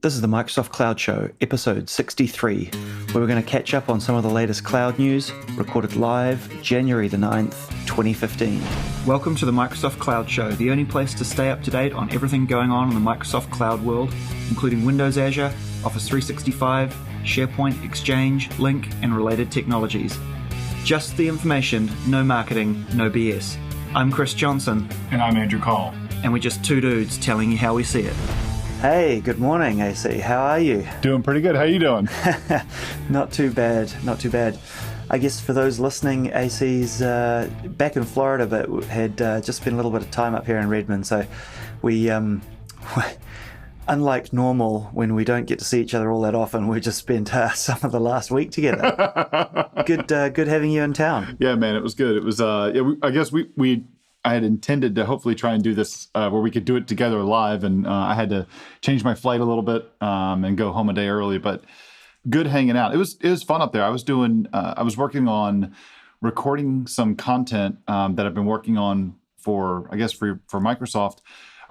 This is the Microsoft Cloud Show, episode 63, where we're going to catch up on some of the latest cloud news, recorded live January the 9th, 2015. Welcome to the Microsoft Cloud Show, the only place to stay up to date on everything going on in the Microsoft Cloud world, including Windows Azure, Office 365, SharePoint, Exchange, Lync, and related technologies. Just the information, no marketing, no BS. I'm Chris Johnson. And I'm Andrew Cole. And we're just two dudes telling you how we see it. Hey, good morning, AC. How are you? Doing pretty good. How you doing? Not too bad, not too bad. I guess for those listening, AC's back in Florida, but had just spent a little bit of time up here in Redmond. So we, unlike normal, when we don't get to see each other all that often, we just spent some of the last week together. Good having you in town. Yeah, man, it was good. It was, I guess I had intended to hopefully try and do this where we could do it together live, and I had to change my flight a little bit and go home a day early. But good hanging out. It was fun up there. I was working on recording some content that I've been working on for Microsoft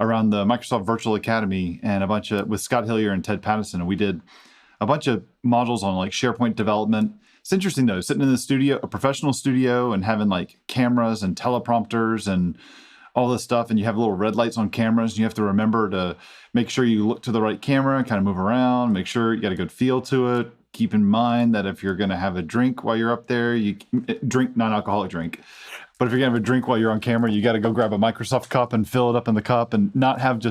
around the Microsoft Virtual Academy and with Scott Hillier and Ted Pattison, and we did a bunch of modules on like SharePoint development. It's interesting though, sitting in the studio, a professional studio, and having like cameras and teleprompters and all this stuff, and you have little red lights on cameras, and you have to remember to make sure you look to the right camera, kind of move around, make sure you got a good feel to it. Keep in mind that if you're going to have a drink while you're up there, you drink non-alcoholic drink. But if you're going to have a drink while you're on camera, you got to go grab a Microsoft cup and fill it up in the cup and not have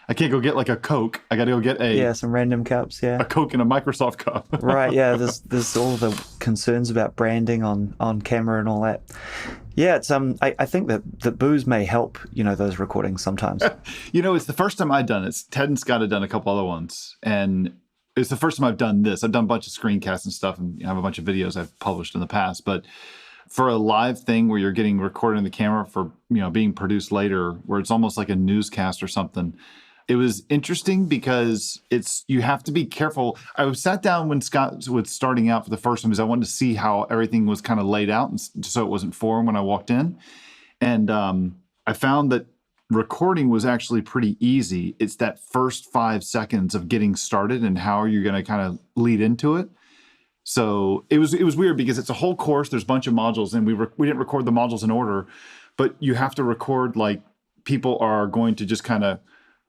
I can't go get like a Coke. I got to go get some random cups, a Coke in a Microsoft cup. Right, yeah, there's all the concerns about branding on camera and all that. Yeah, it's I think that booze may help, those recordings sometimes. It's the first time I've done it. Ted and Scott had done a couple other ones, and it's the first time I've done this. I've done a bunch of screencasts and stuff, and I have a bunch of videos I've published in the past, but for a live thing where you're getting recorded in the camera for, being produced later, where it's almost like a newscast or something, it was interesting because you have to be careful. I sat down when Scott was starting out for the first time because I wanted to see how everything was kind of laid out, and so it wasn't foreign when I walked in. And I found that recording was actually pretty easy. It's that first 5 seconds of getting started and how you're going to kind of lead into it. So it was weird because it's a whole course. There's a bunch of modules, and we didn't record the modules in order, but you have to record like people are going to just kind of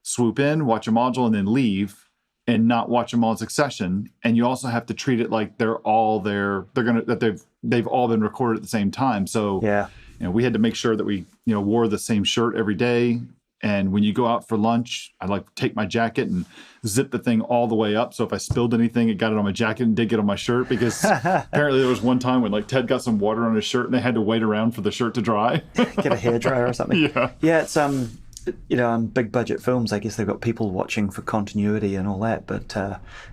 swoop in, watch a module, and then leave, and not watch them all in succession. And you also have to treat it like they're all there. They've all been recorded at the same time. So yeah, we had to make sure that we wore the same shirt every day. And when you go out for lunch, I'd like to take my jacket and zip the thing all the way up. So if I spilled anything, it got it on my jacket and did get on my shirt, because apparently there was one time when like Ted got some water on his shirt and they had to wait around for the shirt to dry. Get a hairdryer or something. Yeah. Yeah, it's on big budget films, I guess they've got people watching for continuity and all that, but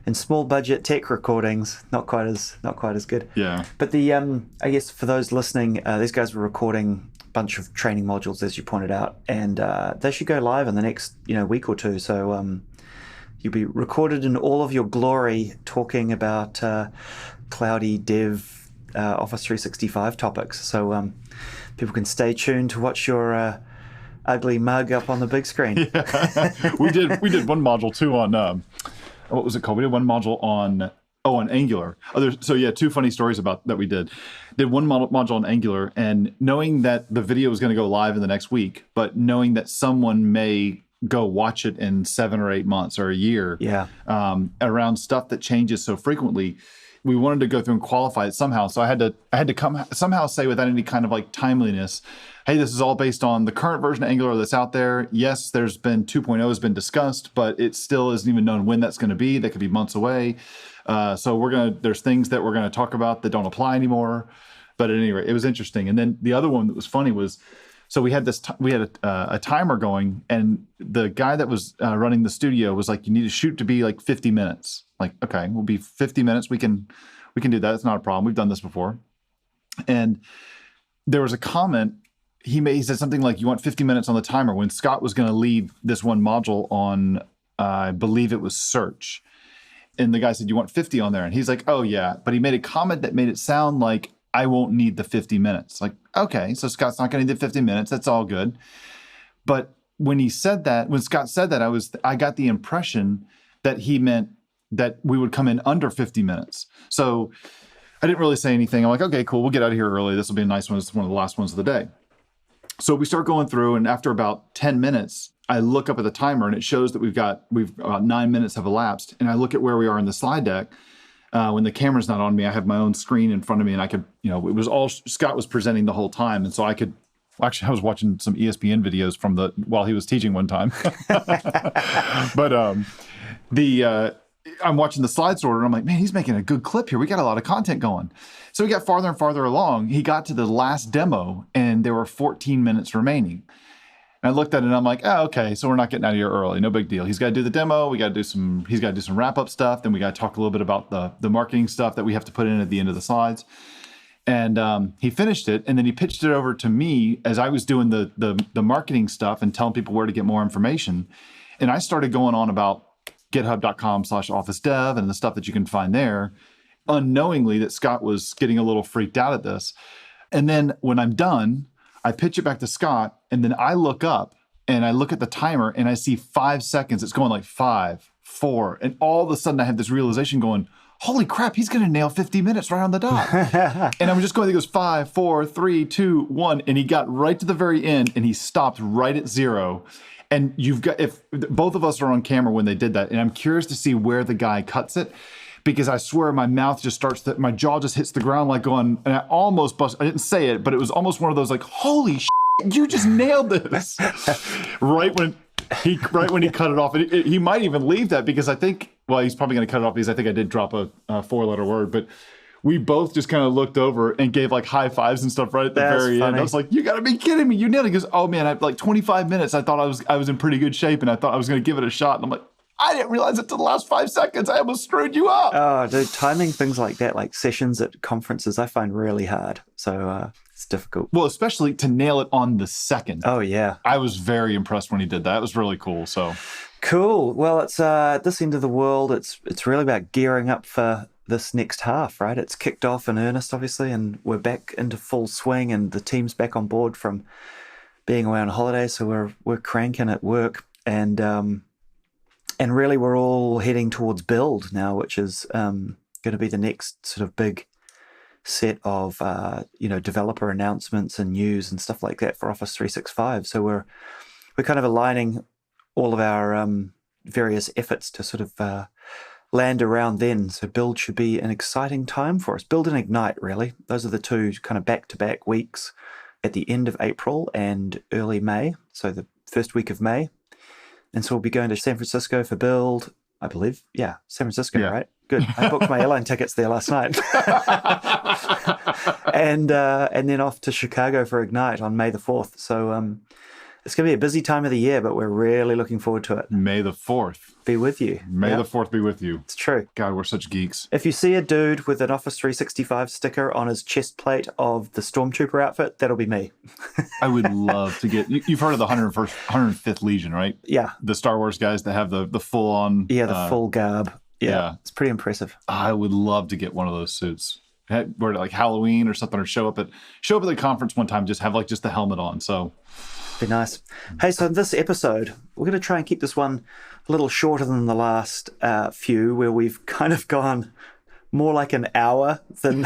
in small budget tech recordings, not quite as good. Yeah. But I guess for those listening, these guys were recording bunch of training modules, as you pointed out, and they should go live in the next week or two. So you'll be recorded in all of your glory, talking about cloudy dev Office 365 topics. So people can stay tuned to watch your ugly mug up on the big screen. Yeah. we did one module too on what was it called? We did one module on Angular. Two funny stories about that we did. Did one module on Angular, and knowing that the video was going to go live in the next week, but knowing that someone may go watch it in 7 or 8 months or a year, around stuff that changes so frequently, we wanted to go through and qualify it somehow. So I had to come somehow say, without any kind of like timeliness, hey, this is all based on the current version of Angular that's out there. Yes, there's been 2.0 has been discussed, but it still isn't even known when that's going to be. That could be months away. So there's things that we're going to talk about that don't apply anymore. But at any rate, it was interesting. And then the other one that was funny was, so we had a timer going, and the guy that was running the studio was like, you need to shoot to be like 50 minutes. Like, okay, we'll be 50 minutes. We can do that. It's not a problem. We've done this before. And there was a comment he said something like, you want 50 minutes on the timer, when Scott was going to lead this one module on, I believe it was search. And the guy said, you want 50 on there? And he's like, oh yeah. But he made a comment that made it sound like I won't need the 50 minutes. Like, okay, so Scott's not going to need the 50 minutes. That's all good. But when Scott said that, I got the impression that he meant that we would come in under 50 minutes. So I didn't really say anything. I'm like, okay, cool. We'll get out of here early. This will be a nice one. It's one of the last ones of the day. So we start going through, and after about 10 minutes, I look up at the timer, and it shows that we've about 9 minutes have elapsed. And I look at where we are in the slide deck. When the camera's not on me, I have my own screen in front of me, and I could, it was all Scott was presenting the whole time. And so I could, actually, I was watching some ESPN videos while he was teaching one time. But I'm watching the slide sorter, and I'm like, man, he's making a good clip here. We got a lot of content going. So we got farther and farther along. He got to the last demo, and there were 14 minutes remaining. And I looked at it, and I'm like, oh, okay, so we're not getting out of here early. No big deal. He's got to do the demo. He's got to do some wrap-up stuff. Then we got to talk a little bit about the marketing stuff that we have to put in at the end of the slides. And he finished it, and then he pitched it over to me as I was doing the marketing stuff and telling people where to get more information. And I started going on about github.com/office dev and the stuff that you can find there, unknowingly that Scott was getting a little freaked out at this. And then when I'm done, I pitch it back to Scott, and then I look up and I look at the timer and I see 5 seconds. It's going like 5, 4. And all of a sudden I have this realization going, holy crap, he's going to nail 50 minutes right on the dot. And I'm just going, he goes 5, 4, 3, 2, 1. And he got right to the very end and he stopped right at 0. And if both of us are on camera when they did that, and I'm curious to see where the guy cuts it, because I swear my mouth just my jaw just hits the ground like going, and I almost bust. I didn't say it, but it was almost one of those like, holy shit, you just nailed this. right when he cut it off. And he might even leave that because I think, well, he's probably going to cut it off because I think I did drop a 4-letter word, but we both just kind of looked over and gave like high fives and stuff right at the very end. I was like, you got to be kidding me. You nailed it. He goes, oh man, I like 25 minutes. I thought I was in pretty good shape and I thought I was going to give it a shot. And I'm like, I didn't realize it till the last 5 seconds. I almost screwed you up. Oh, dude, timing things like that, like sessions at conferences, I find really hard. So it's difficult. Well, especially to nail it on the second. Oh, yeah. I was very impressed when he did that. It was really cool. So cool. Well, it's this end of the world. It's really about gearing up for this next half, right? It's kicked off in earnest, obviously, and we're back into full swing, and the team's back on board from being away on holiday. So we're cranking at work, and really we're all heading towards build now, which is going to be the next sort of big set of developer announcements and news and stuff like that for Office 365. So we're kind of aligning all of our various efforts to sort of land around then. So build should be an exciting time for us. Build and Ignite, really. Those are the two kind of back-to-back weeks at the end of April and early May. So the first week of May. And so we'll be going to San Francisco for build, I believe. Yeah, San Francisco, yeah. Right? Good. I booked my airline tickets there last night. and then off to Chicago for Ignite on May the 4th. So it's going to be a busy time of the year, but we're really looking forward to it. May the 4th. Be with you. May the 4th be with you. It's true. God, we're such geeks. If you see a dude with an Office 365 sticker on his chest plate of the Stormtrooper outfit, that'll be me. I would love to get... You've heard of the 105th Legion, right? Yeah. The Star Wars guys that have the full-on... Yeah, the full garb. Yeah. It's pretty impressive. I would love to get one of those suits. Wear it like Halloween or something, or show up at the conference one time, just have like just the helmet on. So... Be nice. Hey, so in this episode, we're going to try and keep this one a little shorter than the last few, where we've kind of gone more like an hour than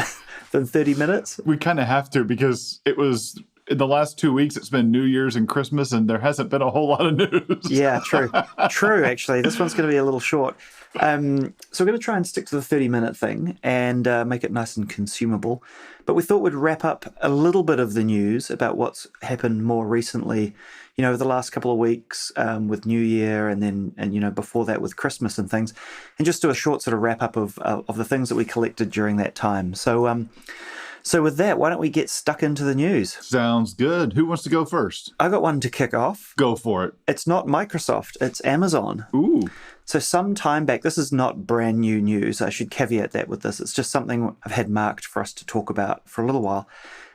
30 minutes. We kind of have to, because it was in the last 2 weeks, it's been New Year's and Christmas, and there hasn't been a whole lot of news. Yeah, true. True, actually. This one's going to be a little short. So we're going to try and stick to the 30-minute thing and make it nice and consumable. But we thought we'd wrap up a little bit of the news about what's happened more recently, over the last couple of weeks with New Year and before that with Christmas and things, and just do a short sort of wrap up of the things that we collected during that time. So with that, why don't we get stuck into the news? Sounds good. Who wants to go first? I got one to kick off. Go for it. It's not Microsoft, it's Amazon. Ooh. So some time back, this is not brand new news. I should caveat that with this. It's just something I've had marked for us to talk about for a little while.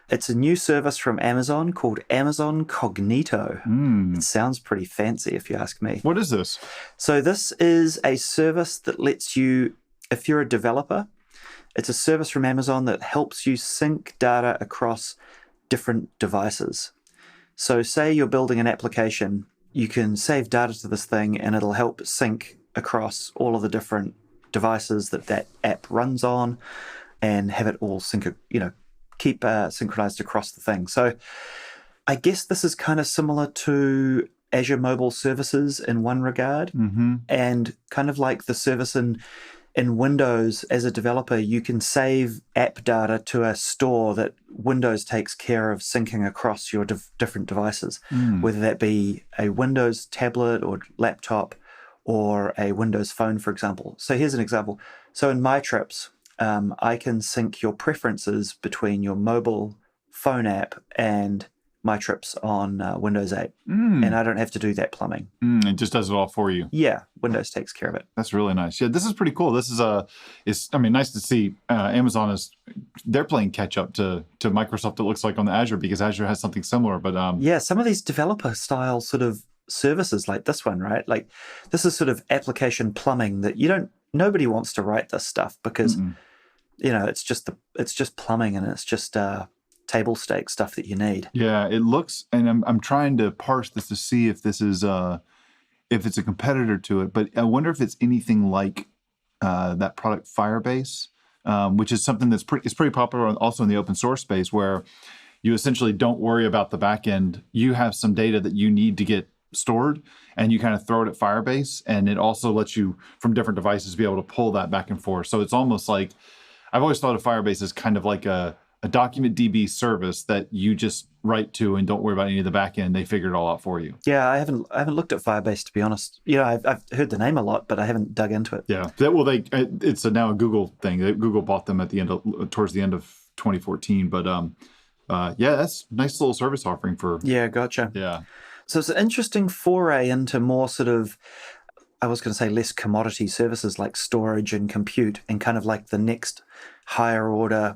It's a new service from Amazon called Amazon Cognito. It sounds pretty fancy if you ask me. What is this? So this is a service that lets you, if you're a developer, it's a service from Amazon that helps you sync data across different devices. So say you're building an application, you can save data to this thing and it'll help sync across all of the different devices that app runs on, and have it all keep synchronized across the thing. So I guess this is kind of similar to Azure Mobile Services in one regard, and kind of like the service in Windows. As a developer, you can save app data to a store that Windows takes care of syncing across your different devices, whether that be a Windows tablet or laptop or a Windows phone, for example. So here's an example. So in My Trips, I can sync your preferences between your mobile phone app and My Trips on Windows 8. And I don't have to do that plumbing. It just does it all for you. Yeah, Windows takes care of it. That's really nice. Yeah, this is pretty cool. This is nice to see Amazon they're playing catch up to Microsoft, it looks like, on the Azure, because Azure has something similar. But some of these developer style sort of services like this one, right? Like this is sort of application plumbing that nobody wants to write this stuff because it's just plumbing, and it's just table stake stuff that you need. Yeah, it looks, and I'm trying to parse this to see if this is if it's a competitor to it, but I wonder if it's anything like that product Firebase, which is something that's pretty popular also in the open source space, where you essentially don't worry about the back end. You have some data that you need to get stored, and you kind of throw it at Firebase, and it also lets you from different devices be able to pull that back and forth. So it's almost like, I've always thought of Firebase as kind of like a document DB service that you just write to and don't worry about any of the back end. They figure it all out for you. Yeah, I haven't looked at Firebase, to be honest. I've heard the name a lot, but I haven't dug into it. Yeah, it's now a Google thing. Google bought them towards the end of 2014. But that's a nice little service offering for. Yeah, gotcha. Yeah. So it's an interesting foray into more sort of, I was going to say, less commodity services like storage and compute, and kind of like the next higher order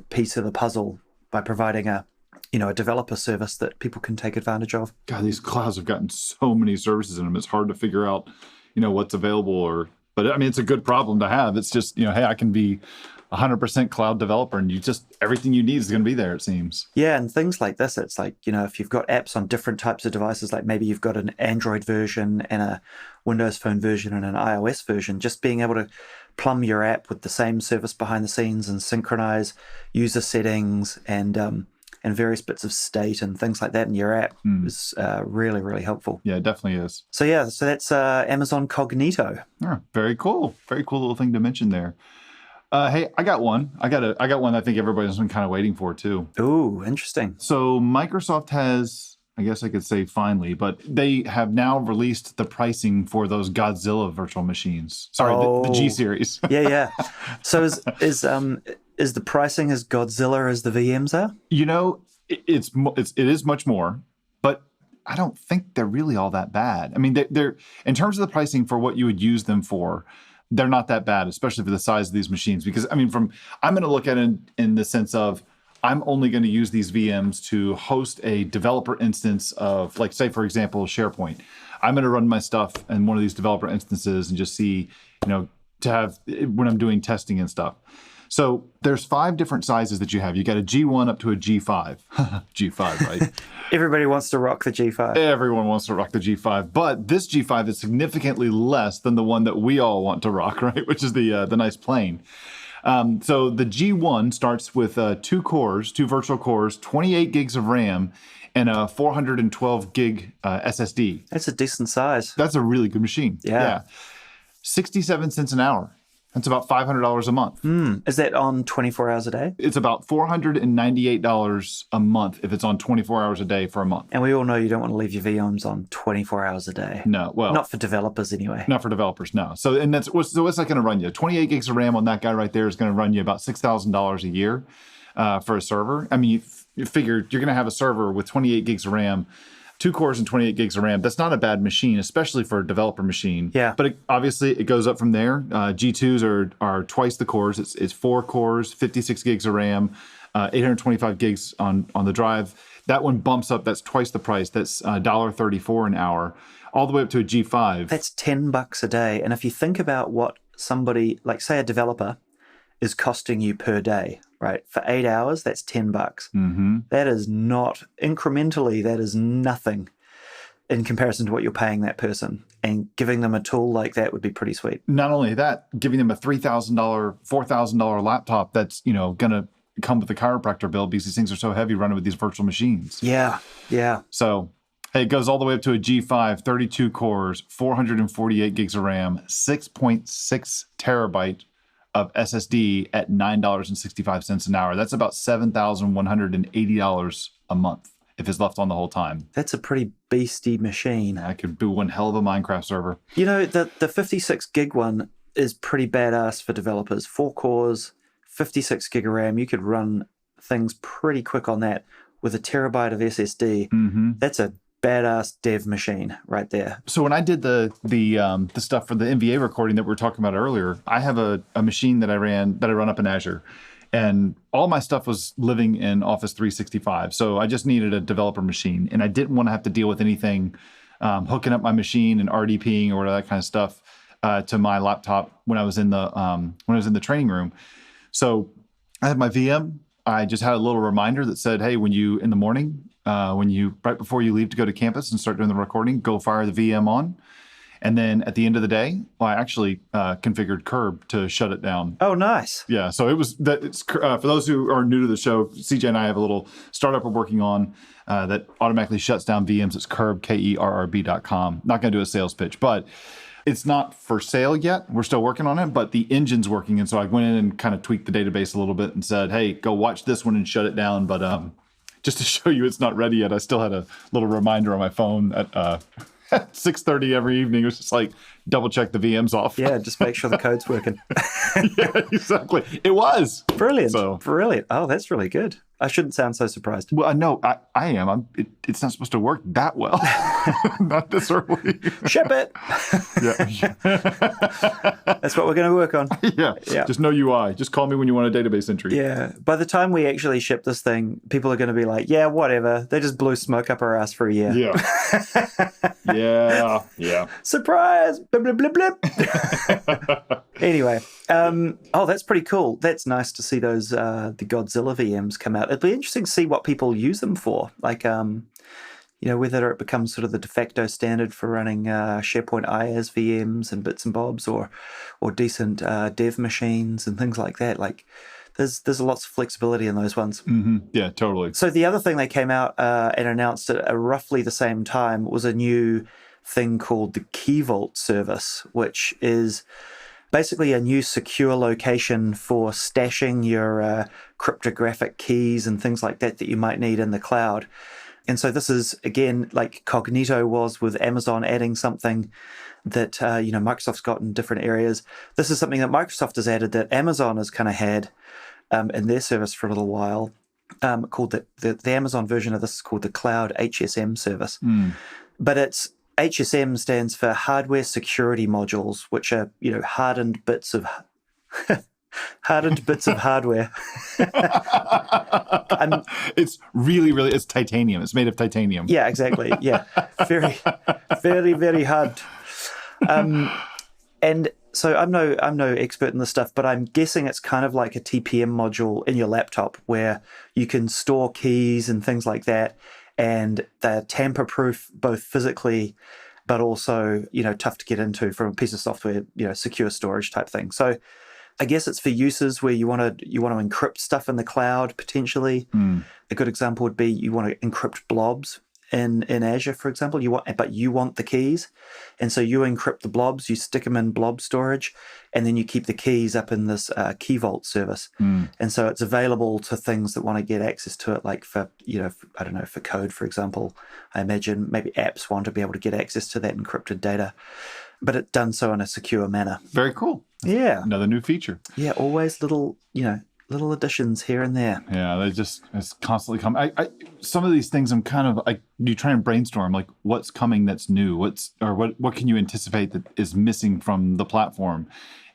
piece of the puzzle by providing a developer service that people can take advantage of. God, these clouds have gotten so many services in them. It's hard to figure out, what's available. But I mean, it's a good problem to have. It's just, hey, I can be 100% cloud developer, and everything you need is going to be there, it seems. Yeah, and things like this, it's like, if you've got apps on different types of devices, like maybe you've got an Android version and a Windows Phone version and an iOS version, just being able to plumb your app with the same service behind the scenes and synchronize user settings and various bits of state and things like that in your app is really, really helpful. Yeah, it definitely is. So that's Amazon Cognito. Oh, very cool. Very cool little thing to mention there. Hey, I got one. I got one I think everybody's been kind of waiting for too. Ooh, interesting. So Microsoft has, I guess I could say finally, but they have now released the pricing for those Godzilla virtual machines. Sorry, the G series. Yeah. So is the pricing as Godzilla as the VMs are? It is much more, but I don't think they're really all that bad. I mean, they're in terms of the pricing for what you would use them for, they're not that bad, especially for the size of these machines. Because I'm going to look at it in the sense of, I'm only going to use these VMs to host a developer instance of, like, say, for example, SharePoint. I'm going to run my stuff in one of these developer instances and just see, to have when I'm doing testing and stuff. So there's 5 different sizes that you have. You got a G1 up to a G5. G5, right? Everybody wants to rock the G5. Everyone wants to rock the G5. But this G5 is significantly less than the one that we all want to rock, right? Which is the nice plane. So the G1 starts with 2 virtual cores, 28 gigs of RAM, and a 412 gig SSD. That's a decent size. That's a really good machine. Yeah. 67 cents an hour. That's about $500 a month. Is that on 24 hours a day? It's about $498 a month if it's on 24 hours a day for a month. And we all know you don't want to leave your VMs on 24 hours a day. No, well, not for developers anyway. Not for developers, no. So what's that going to run you? 28 gigs of RAM on that guy right there is going to run you about $6,000 a year for a server. I mean, you figure you're going to have a server with 28 gigs of RAM, 2 cores and 28 gigs of RAM. That's not a bad machine, especially for a developer machine. Yeah. But obviously, it goes up from there. G2s are twice the cores. It's 4 cores, 56 gigs of RAM, 825 gigs on the drive. That one bumps up. That's twice the price. That's $1.34 an hour, all the way up to a G5. That's $10 a day. And if you think about what somebody, like say a developer, is costing you per day, right? For 8 hours, that's $10. Mm-hmm. That is not incrementally. That is nothing. in comparison to what you're paying that person. And giving them a tool like that would be pretty sweet. Not only that, giving them a $3,000, $4,000 laptop that's, going to come with a chiropractor bill because these things are so heavy running with these virtual machines. Yeah. So hey, it goes all the way up to a G5, 32 cores, 448 gigs of RAM, 6.6 terabyte of SSD at $9.65 an hour. That's about $7,180 a month if it's left on the whole time. That's a pretty beastie machine. I could do one hell of a Minecraft server. The 56 gig one is pretty badass for developers. 4 cores, 56 gig of RAM. You could run things pretty quick on that with a terabyte of SSD. Mm-hmm. That's a badass dev machine right there. So when I did the stuff for the NVA recording that we were talking about earlier, I have a machine that I run up in Azure, and all my stuff was living in Office 365. So I just needed a developer machine, and I didn't want to have to deal with anything hooking up my machine and RDPing or that kind of stuff to my laptop when I was in the training room. So I had my VM. I just had a little reminder that said, hey, in the morning, right before you leave to go to campus and start doing the recording, go fire the VM on. And then at the end of the day, I actually configured Curb to shut it down. Oh, nice. Yeah. So it's for those who are new to the show, CJ and I have a little startup we're working on that automatically shuts down VMs. It's Curb, KERRB.com. Not going to do a sales pitch, but it's not for sale yet. We're still working on it, but the engine's working. And so I went in and kind of tweaked the database a little bit and said, hey, go watch this one and shut it down. But just to show you it's not ready yet, I still had a little reminder on my phone at 6:30 every evening. It was just like, double check the VM's off. Yeah, just make sure the code's working. Yeah, exactly. It was. Brilliant. Brilliant. Oh, that's really good. I shouldn't sound so surprised. Well, no, I am. It's not supposed to work that well. Not this early. Ship it. Yeah. That's what we're going to work on. Yeah. Just no UI. Just call me when you want a database entry. Yeah. By the time we actually ship this thing, people are going to be like, yeah, whatever. They just blew smoke up our ass for a year. Yeah. Yeah. Surprise. Blip, blip, blip, blip. Anyway. That's pretty cool. That's nice to see those the Godzilla VMs come out. It'd be interesting to see what people use them for. Like, whether it becomes sort of the de facto standard for running SharePoint IaaS VMs and bits and bobs, or decent dev machines and things like that. Like, there's lots of flexibility in those ones. Mm-hmm. Yeah, totally. So the other thing they came out and announced at roughly the same time was a new thing called the Key Vault service, which is basically a new secure location for stashing your cryptographic keys and things like that you might need in the cloud. And so this is, again, like Cognito was with Amazon adding something that, Microsoft's got in different areas. This is something that Microsoft has added that Amazon has kind of had in their service for a little while, called the Amazon version of this is called the Cloud HSM service. But it's HSM stands for Hardware Security Modules, which are, hardened bits of hardware. It's really, really, it's titanium. It's made of titanium. Yeah, exactly. Yeah. Very, very, very hard. And so I'm no expert in this stuff, but I'm guessing it's kind of like a TPM module in your laptop where you can store keys and things like that. And they're tamper-proof both physically, but also, tough to get into from a piece of software, secure storage type thing. So I guess it's for uses where you want to encrypt stuff in the cloud potentially. A good example would be you want to encrypt blobs in Azure, for example. But you want the keys, and so you encrypt the blobs. You stick them in blob storage, and then you keep the keys up in this Key Vault service. And so it's available to things that want to get access to it, like for for code, for example. I imagine maybe apps want to be able to get access to that encrypted data, but it's done so in a secure manner. Very cool. Yeah. Another new feature. Yeah, always little additions here and there. Yeah, it's constantly coming. Some of these things I'm kind of like, you try and brainstorm, like what's coming that's new? What can you anticipate that is missing from the platform?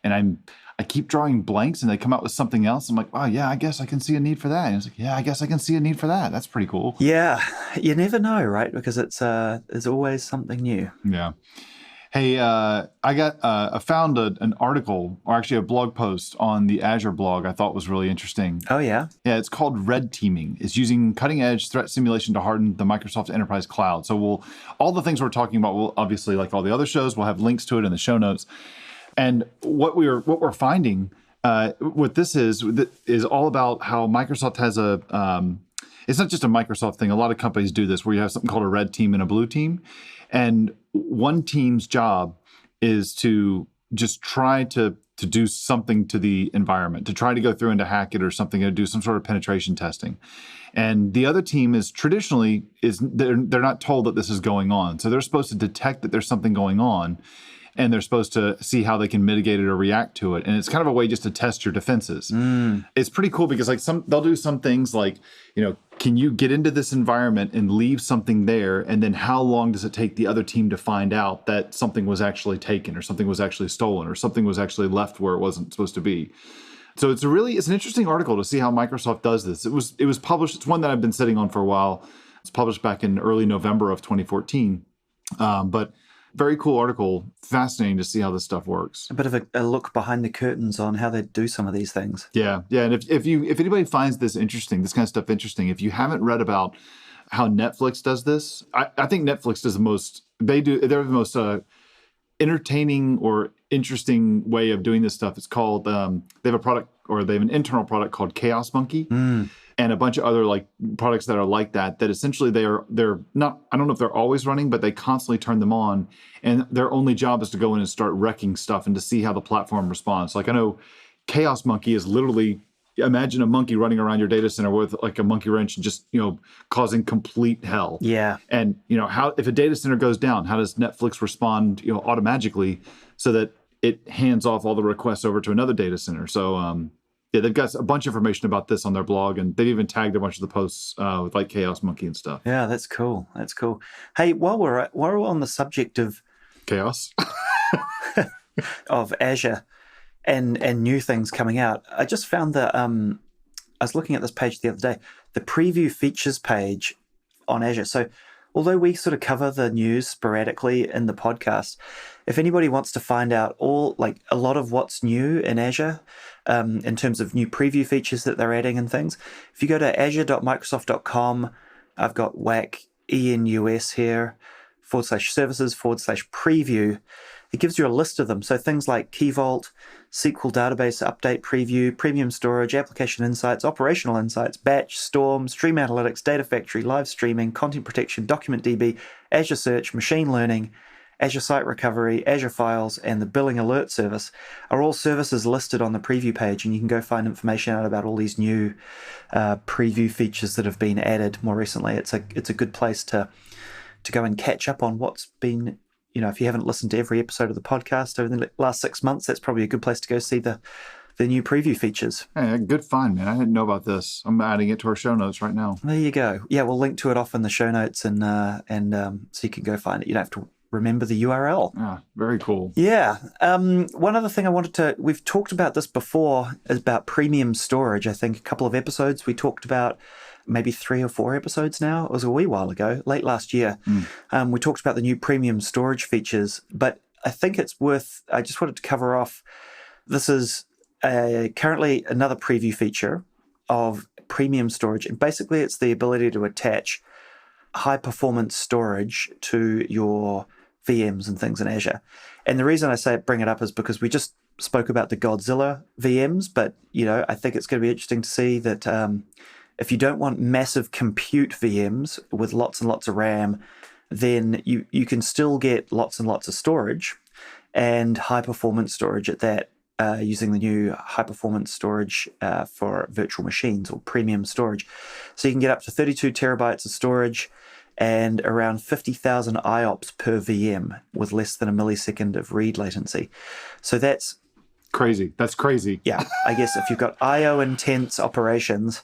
And I keep drawing blanks and they come out with something else. I'm like, wow, yeah, I guess I can see a need for that. And it's like, yeah, I guess I can see a need for that. That's pretty cool. Yeah, you never know, right? Because there's always something new. Yeah. Hey, I found an article, or actually a blog post on the Azure blog I thought was really interesting. Oh, yeah? Yeah, it's called Red Teaming. It's using cutting-edge threat simulation to harden the Microsoft Enterprise Cloud. So all the things we're talking about, we'll obviously, like all the other shows, we'll have links to it in the show notes. And what we're finding, what this is all about how Microsoft has it's not just a Microsoft thing. A lot of companies do this, where you have something called a red team and a blue team. And one team's job is to just try to do something to the environment, to try to go through and to hack it or something, to do some sort of penetration testing. And the other team is traditionally, they're not told that this is going on. So they're supposed to detect that there's something going on, and they're supposed to see how they can mitigate it or react to it. And it's kind of a way just to test your defenses. It's pretty cool because they'll do some things like, can you get into this environment and leave something there? And then how long does it take the other team to find out that something was actually taken or something was actually stolen or something was actually left where it wasn't supposed to be? So it's an interesting article to see how Microsoft does this. It was published. It's one that I've been sitting on for a while. It's published back in early November of 2014. But very cool article. Fascinating to see how this stuff works. A bit of a look behind the curtains on how they do some of these things. Yeah. And if anybody finds this interesting, this kind of stuff interesting, if you haven't read about how Netflix does this, I think Netflix does they're the most entertaining or interesting way of doing this stuff. It's called, they have an internal product called Chaos Monkey. And a bunch of other products that are like that essentially they're not, I don't know if they're always running, but they constantly turn them on, and their only job is to go in and start wrecking stuff and to see how the platform responds. Like I know Chaos Monkey is literally, imagine a monkey running around your data center with like a monkey wrench and just, causing complete hell. Yeah. And, how, if a data center goes down, how does Netflix respond, automatically so that it hands off all the requests over to another data center? So, yeah, they've got a bunch of information about this on their blog, and they've even tagged a bunch of the posts with like Chaos Monkey and stuff. Yeah, that's cool. That's cool. Hey, while we're on the subject of chaos, of Azure and new things coming out, I just found that I was looking at this page the other day, the preview features page on Azure. So although we sort of cover the news sporadically in the podcast, if anybody wants to find out a lot of what's new in Azure, in terms of new preview features that they're adding and things, if you go to azure.microsoft.com, I've got WAC ENUS here, /services/preview. It gives you a list of them. So things like Key Vault, SQL Database Update Preview, Premium Storage, Application Insights, Operational Insights, Batch, Storm, Stream Analytics, Data Factory, Live Streaming, Content Protection, Document DB, Azure Search, Machine Learning, Azure Site Recovery, Azure Files, and the Billing Alert Service are all services listed on the preview page, and you can go find information out about all these new preview features that have been added more recently. It's a good place to go and catch up on what's been, if you haven't listened to every episode of the podcast over the last 6 months, that's probably a good place to go see the new preview features. Hey, good find, man. I didn't know about this. I'm adding it to our show notes right now. There you go. Yeah, we'll link to it off in the show notes, and so you can go find it. You don't have to remember the URL. Ah, very cool. Yeah. One other thing we've talked about this before, is about premium storage. I think a couple of episodes we talked about, maybe 3 or 4 episodes now. It was a wee while ago, late last year. We talked about the new premium storage features, but I think I just wanted to cover off, this is currently another preview feature of premium storage. And basically it's the ability to attach high performance storage to your VMs and things in Azure. And the reason I bring it up is because we just spoke about the Godzilla VMs, but I think it's going to be interesting to see that if you don't want massive compute VMs with lots and lots of RAM, then you can still get lots and lots of storage and high performance storage at that, using the new high performance storage for virtual machines, or premium storage. So you can get up to 32 terabytes of storage and around 50,000 IOPS per VM with less than a millisecond of read latency. So that's crazy. That's crazy. Yeah. I guess if you've got IO intense operations,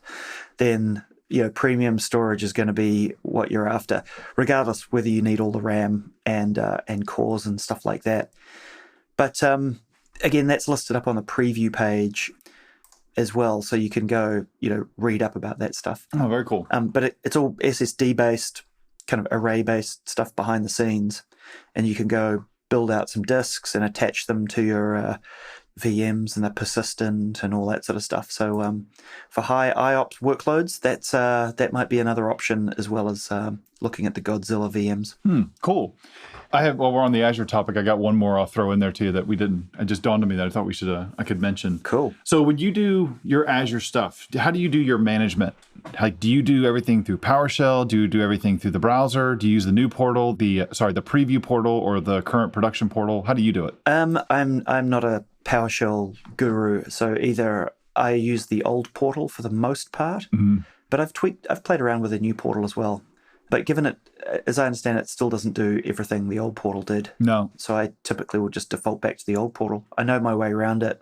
then premium storage is going to be what you're after, regardless whether you need all the RAM and cores and stuff like that. But again, that's listed up on the preview page as well, so you can go read up about that stuff. Oh, very cool. But it's all SSD based, kind of array based stuff behind the scenes, and you can go build out some disks and attach them to your VMs, and they're persistent and all that sort of stuff. So for high IOPS workloads, that might be another option, as well as looking at the Godzilla VMs. Cool. While we're on the Azure topic, I got one more I'll throw in there too that we didn't. It just dawned on me that I thought I could mention. Cool. So when you do your Azure stuff, how do you do your management? Like, do you do everything through PowerShell? Do you do everything through the browser? Do you use the new portal, the preview portal, or the current production portal? How do you do it? I'm not a PowerShell guru, so either I use the old portal for the most part, but I've played around with the new portal as well. But given it, as I understand it, still doesn't do everything the old portal did. No. So I typically will just default back to the old portal. I know my way around it.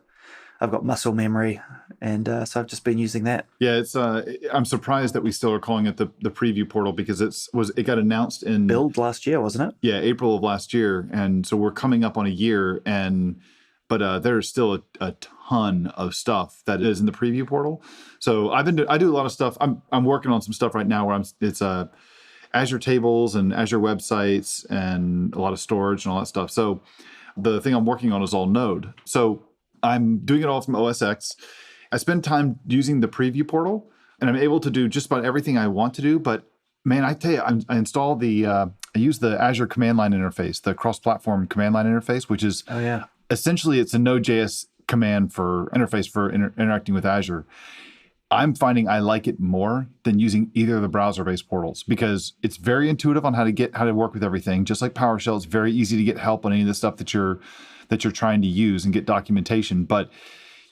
I've got muscle memory, and so I've just been using that. Yeah, it's. I'm surprised that we still are calling it the preview portal, because it got announced in build last year, wasn't it? Yeah, April of last year, and so we're coming up on a year, but there's still a ton of stuff that is in the preview portal. So I do a lot of stuff. I'm working on some stuff right now where it's Azure tables and Azure websites and a lot of storage and all that stuff. So the thing I'm working on is all Node. So I'm doing it all from OS X. I spend time using the preview portal, and I'm able to do just about everything I want to do. But man, I tell you, I install I use the Azure command line interface, the cross-platform command line interface, which is essentially it's a Node.js command for interface for interacting with Azure. I'm finding I like it more than using either of the browser-based portals, because it's very intuitive on how to work with everything. Just like PowerShell, it's very easy to get help on any of the stuff that you're trying to use and get documentation. But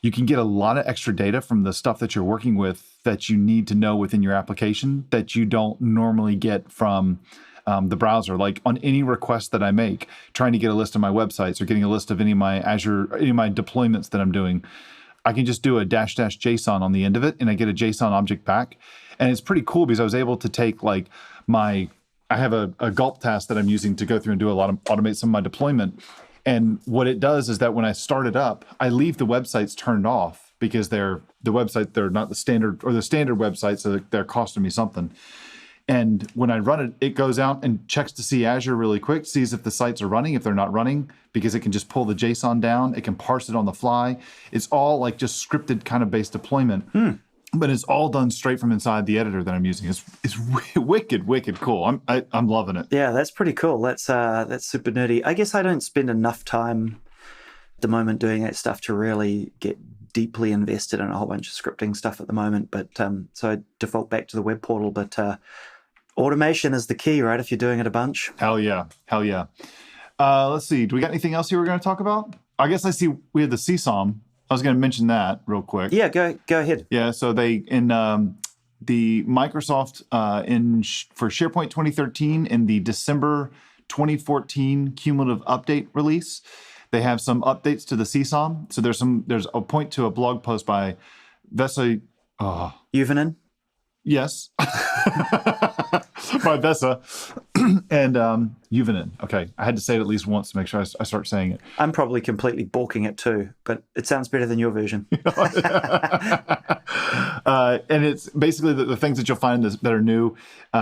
you can get a lot of extra data from the stuff that you're working with that you need to know within your application that you don't normally get from the browser. Like on any request that I make, trying to get a list of my websites or getting a list of any of my deployments that I'm doing, I can just do a -- JSON on the end of it, and I get a JSON object back. And it's pretty cool because I was able to take I have a gulp task that I'm using to go through and automate some of my deployment. And what it does is that when I start it up, I leave the websites turned off because they're not the standard websites, so they're costing me something. And when I run it, it goes out and checks to see Azure really quick, sees if the sites are running, if they're not running, because it can just pull the JSON down. It can parse it on the fly. It's all like just scripted kind of based deployment, but it's all done straight from inside the editor that I'm using. It's wicked cool. I'm loving it. Yeah, that's pretty cool. That's super nerdy. I guess I don't spend enough time at the moment doing that stuff to really get deeply invested in a whole bunch of scripting stuff at the moment. But so I default back to the web portal. But automation is the key, right? If you're doing it a bunch. Hell yeah. Let's see. Do we got anything else here we're going to talk about? I guess I see we had the CSOM. I was going to mention that real quick. Yeah, go ahead. Yeah, so they in the Microsoft for SharePoint 2013 in the December 2014 cumulative update release, they have some updates to the CSOM. So there's a point to a blog post by Vesa Juvonen. Yes. By Vesa and Juvonen. Okay. I had to say it at least once to make sure I start saying it. I'm probably completely balking it too, but it sounds better than your version. And it's basically the things that you'll find that are new.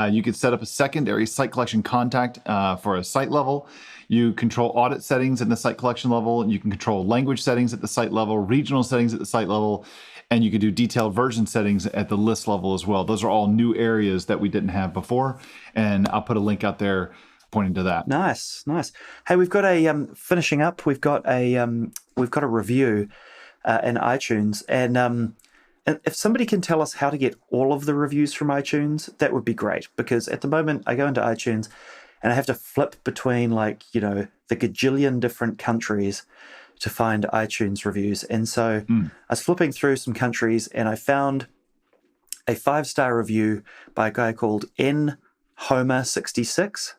You could set up a secondary site collection contact for a site level. You control audit settings at the site collection level, and you can control language settings at the site level, regional settings at the site level, and you can do detailed version settings at the list level as well. Those are all new areas that we didn't have before, and I'll put a link out there pointing to that. Nice. Hey, we've got a finishing up. We've got a review in iTunes, and if somebody can tell us how to get all of the reviews from iTunes, that would be great. Because at the moment, I go into iTunes and I have to flip between the gajillion different countries to find iTunes reviews. And so I was flipping through some countries and I found a 5-star review by a guy called nhomer66.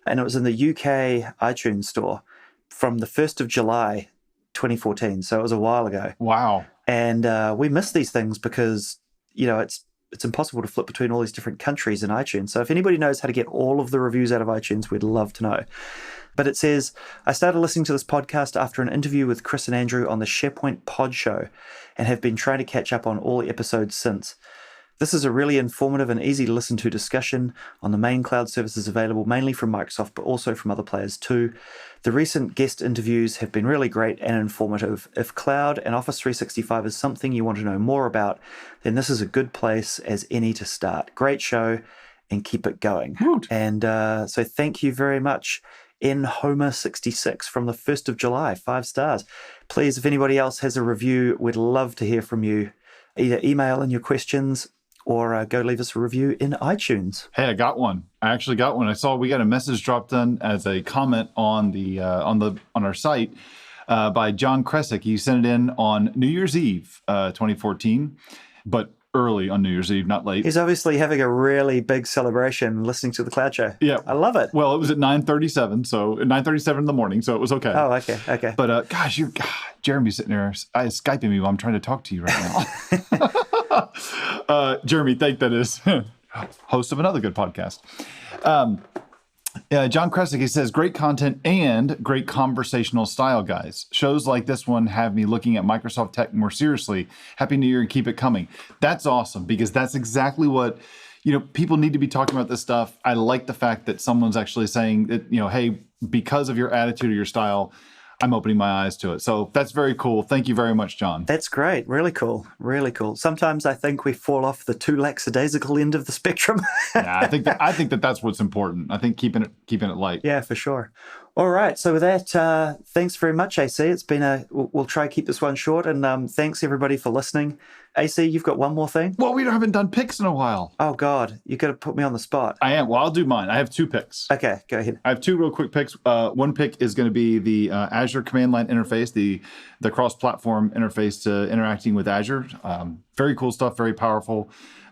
And it was in the UK iTunes store from the 1st of July, 2014. So it was a while ago. Wow. And we miss these things because, it's impossible to flip between all these different countries in iTunes. So if anybody knows how to get all of the reviews out of iTunes, we'd love to know. But it says, I started listening to this podcast after an interview with Chris and Andrew on the SharePoint Pod Show and have been trying to catch up on all the episodes since. This is a really informative and easy to listen to discussion on the main cloud services available mainly from Microsoft, but also from other players too. The recent guest interviews have been really great and informative. If cloud and Office 365 is something you want to know more about, then this is a good place as any to start. Great show, and keep it going. Woot. And so thank you very much, in Homer66 from the 1st of July, 5 stars. Please, if anybody else has a review, we'd love to hear from you. Either email in your questions or go leave us a review in iTunes. Hey, I got one. I actually got one. I saw we got a message dropped in as a comment on the on our site by John Kresick. He sent it in on New Year's Eve, 2014, but early on New Year's Eve, not late. He's obviously having a really big celebration listening to the Cloud Show. Yeah. I love it. Well, it was at 9:37, so 9:37 in the morning, so it was okay. Oh, okay. But gosh, Jeremy's sitting there Skyping me while I'm trying to talk to you right now. Jeremy, that is host of another good podcast. John Kresick, he says, great content and great conversational style, guys. Shows like this one have me looking at Microsoft tech more seriously. Happy New Year and keep it coming. That's awesome, because that's exactly what, people need to be talking about this stuff. I like the fact that someone's actually saying that, hey, because of your attitude or your style, I'm opening my eyes to it. So that's very cool. Thank you very much, John. That's great. Really cool. Really cool. Sometimes I think we fall off the too lackadaisical end of the spectrum. Yeah, I think that's what's important. I think keeping it light. Yeah, for sure. All right. So with that, thanks very much, AC. It's been we'll try to keep this one short, and thanks everybody for listening. AC, you've got one more thing? Well, we haven't done picks in a while. Oh, God. You got to put me on the spot. I am. Well, I'll do mine. I have 2 picks. Okay, go ahead. I have 2 real quick picks. One pick is going to be the Azure command line interface, the cross-platform interface to interacting with Azure. Very cool stuff, very powerful.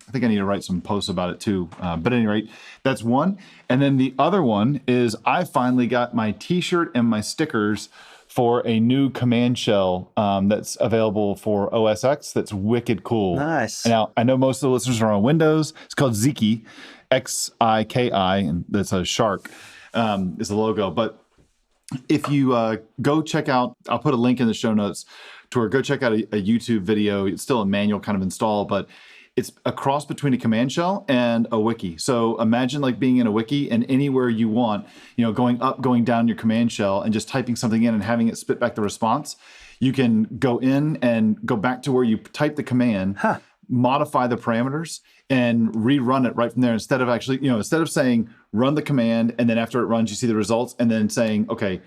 I think I need to write some posts about it too. But at any rate, that's one. And then the other one is I finally got my t-shirt and my stickers for a new command shell that's available for OS X that's wicked cool. Nice. Now, I know most of the listeners are on Windows. It's called Xiki, Xiki, and that's a shark is the logo. But if you go check out, I'll put a link in the show notes to where go check out a YouTube video. It's still a manual kind of install, but it's a cross between a command shell and a wiki. So imagine like being in a wiki and anywhere you want, going up, going down your command shell and just typing something in and having it spit back the response. You can go in and go back to where you type the command, modify the parameters, and rerun it right from there. Instead of saying run the command and then after it runs, you see the results, and then saying, okay,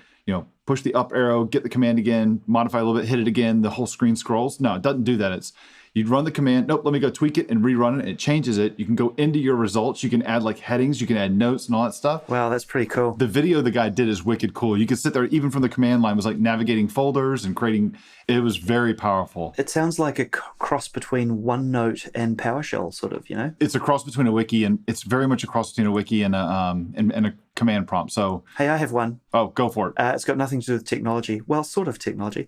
push the up arrow, get the command again, modify a little bit, hit it again, the whole screen scrolls. No, it doesn't do that. You'd run the command, nope, let me go tweak it and rerun it, and it changes it. You can go into your results. You can add like headings. You can add notes and all that stuff. Wow, that's pretty cool. The video the guy did is wicked cool. You could sit there, even from the command line, was like navigating folders and creating, it was very powerful. It sounds like a cross between OneNote and PowerShell, sort of, It's a cross between a wiki, and it's very much a cross between a wiki and a command prompt. So, hey, I have one. Oh, go for it. It's got nothing to do with technology. Well, sort of technology.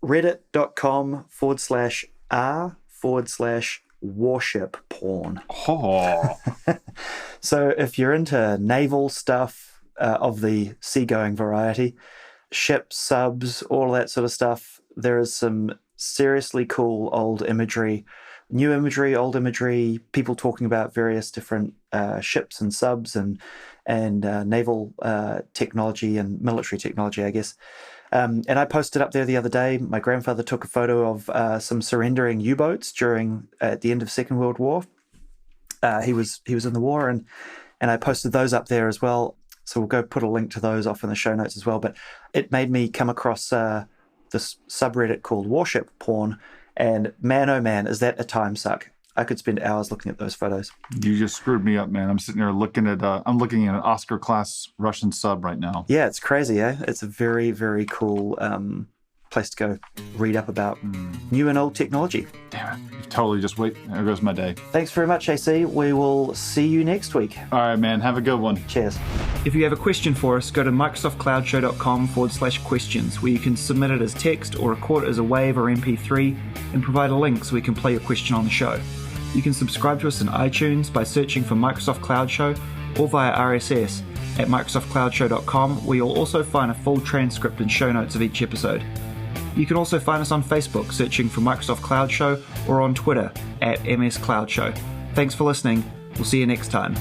Reddit.com/r/Warship porn. Oh. So if you're into naval stuff of the seagoing variety, ships, subs, all that sort of stuff, there is some seriously cool old imagery, new imagery, old imagery, people talking about various different ships and subs and naval technology and military technology, I guess. And I posted up there the other day. My grandfather took a photo of some surrendering U-boats at the end of Second World War. He was in the war, and I posted those up there as well. So we'll go put a link to those off in the show notes as well. But it made me come across this subreddit called Warship porn, and man, oh man, is that a time suck. I could spend hours looking at those photos. You just screwed me up, man. I'm sitting there looking at I'm looking at an Oscar-class Russian sub right now. Yeah, it's crazy, eh? It's a very, very cool place to go read up about new and old technology. Damn it. Totally just wait. There goes my day. Thanks very much, AC. We will see you next week. All right, man. Have a good one. Cheers. If you have a question for us, go to microsoftcloudshow.com/questions, where you can submit it as text or record it as a WAV or MP3 and provide a link so we can play your question on the show. You can subscribe to us in iTunes by searching for Microsoft Cloud Show or via RSS at microsoftcloudshow.com, where you'll also find a full transcript and show notes of each episode. You can also find us on Facebook, searching for Microsoft Cloud Show, or on Twitter @MS Cloud Show. Thanks for listening. We'll see you next time.